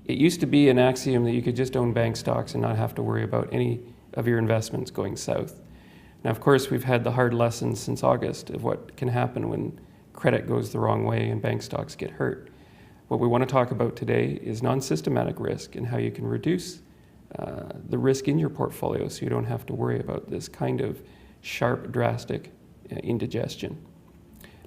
It used to be an axiom that you could just own bank stocks and not have to worry about any of your investments going south. Now, of course, we've had the hard lessons since August of what can happen when credit goes the wrong way and bank stocks get hurt. What we want to talk about today is non-systematic risk and how you can reduce the risk in your portfolio so you don't have to worry about this kind of sharp, drastic indigestion.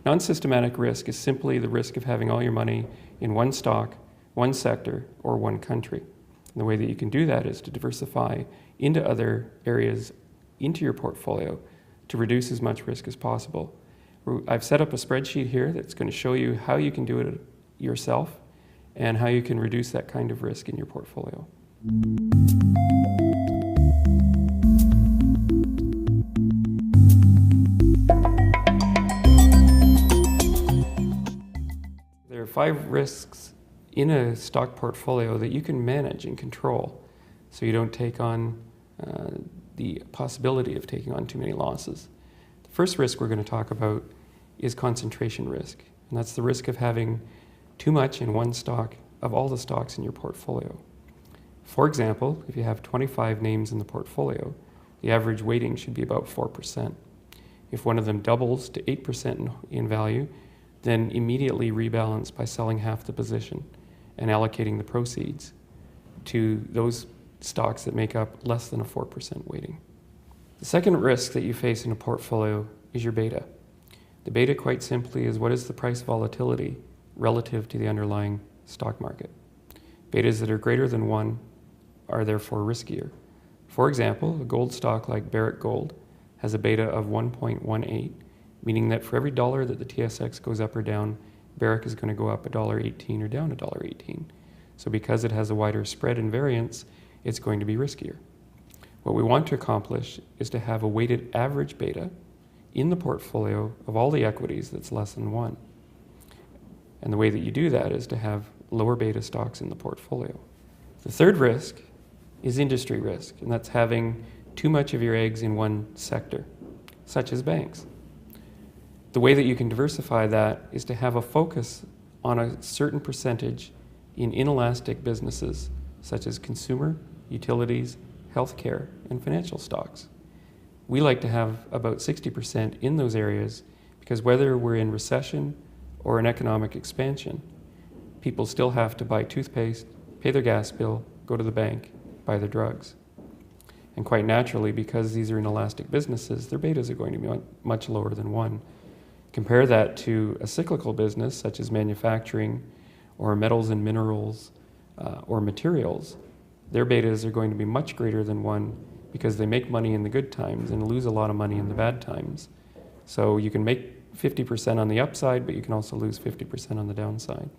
Non-systematic risk is simply the risk of having all your money in one stock, one sector, or one country. And the way that you can do that is to diversify into other areas into your portfolio to reduce as much risk as possible. I've set up a spreadsheet here that's going to show you how you can do it yourself and how you can reduce that kind of risk in your portfolio. There are 5 risks in a stock portfolio that you can manage and control so you don't take on the possibility of taking on too many losses. The first risk we're going to talk about is concentration risk, and that's the risk of having too much in one stock of all the stocks in your portfolio. For example, if you have 25 names in the portfolio, the average weighting should be about 4%. If one of them doubles to 8% in value, then immediately rebalance by selling half the position and allocating the proceeds to those stocks that make up less than a 4% weighting. The second risk that you face in a portfolio is your beta. The beta, quite simply, is what is the price volatility relative to the underlying stock market. Betas that are greater than 1 are therefore riskier. For example, a gold stock like Barrick Gold has a beta of 1.18, meaning that for every dollar that the TSX goes up or down, Barrick is going to go up $1.18 or down $1.18. So because it has a wider spread and variance, it's going to be riskier. What we want to accomplish is to have a weighted average beta in the portfolio of all the equities that's less than 1. And the way that you do that is to have lower beta stocks in the portfolio. The third risk is industry risk, and that's having too much of your eggs in one sector, such as banks. The way that you can diversify that is to have a focus on a certain percentage in inelastic businesses, such as consumer, utilities, healthcare, and financial stocks. We like to have about 60% in those areas because whether we're in recession or an economic expansion, people still have to buy toothpaste, pay their gas bill, go to the bank, buy their drugs. And quite naturally, because these are inelastic businesses, their betas are going to be much lower than 1. Compare that to a cyclical business such as manufacturing or metals and minerals or materials. Their betas are going to be much greater than 1 because they make money in the good times and lose a lot of money in the bad times. So you can make 50% on the upside, but you can also lose 50% on the downside.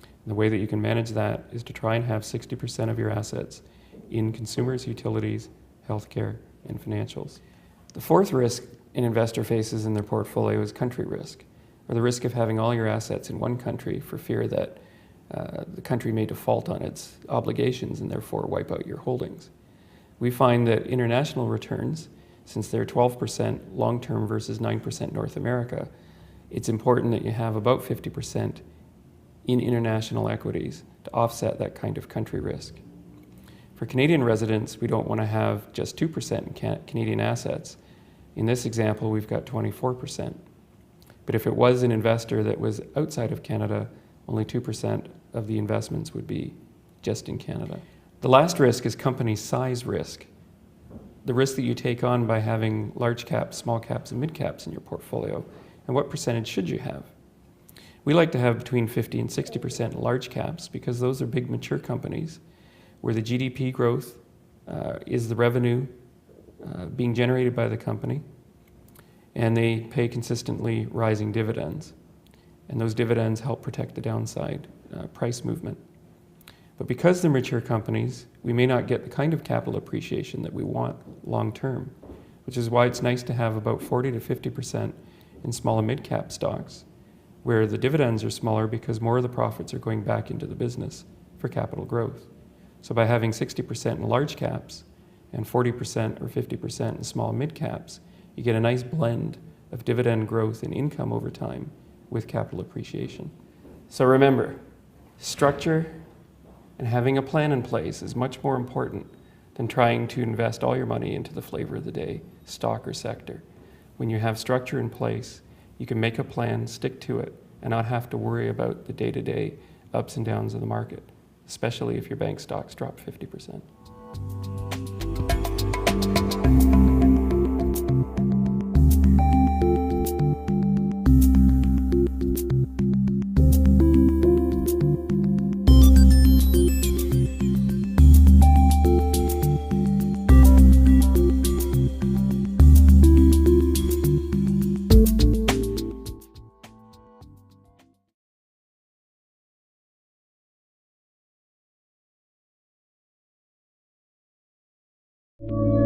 And the way that you can manage that is to try and have 60% of your assets in consumers, utilities, healthcare, and financials. The fourth risk an investor faces in their portfolio is country risk, or the risk of having all your assets in one country for fear that the country may default on its obligations and therefore wipe out your holdings. We find that international returns, since they're 12% long-term versus 9% North America, it's important that you have about 50% in international equities to offset that kind of country risk. For Canadian residents, we don't want to have just 2% in Canadian assets. In this example, we've got 24%. But if it was an investor that was outside of Canada, only 2% of the investments would be just in Canada. The last risk is company size risk. The risk that you take on by having large caps, small caps, and mid caps in your portfolio, and what percentage should you have? We like to have between 50 and 60% large caps because those are big mature companies where the GDP growth is the revenue being generated by the company, and they pay consistently rising dividends. And those dividends help protect the downside price movement. But because they're mature companies, we may not get the kind of capital appreciation that we want long term, which is why it's nice to have about 40 to 50% in small and mid cap stocks, where the dividends are smaller because more of the profits are going back into the business for capital growth. So by having 60% in large caps and 40% or 50% in small and mid caps, you get a nice blend of dividend growth and income over time with capital appreciation. So remember, structure And having a plan in place is much more important than trying to invest all your money into the flavor of the day, stock or sector. When you have structure in place, you can make a plan, stick to it, and not have to worry about the day-to-day ups and downs of the market, especially if your bank stocks drop 50%. You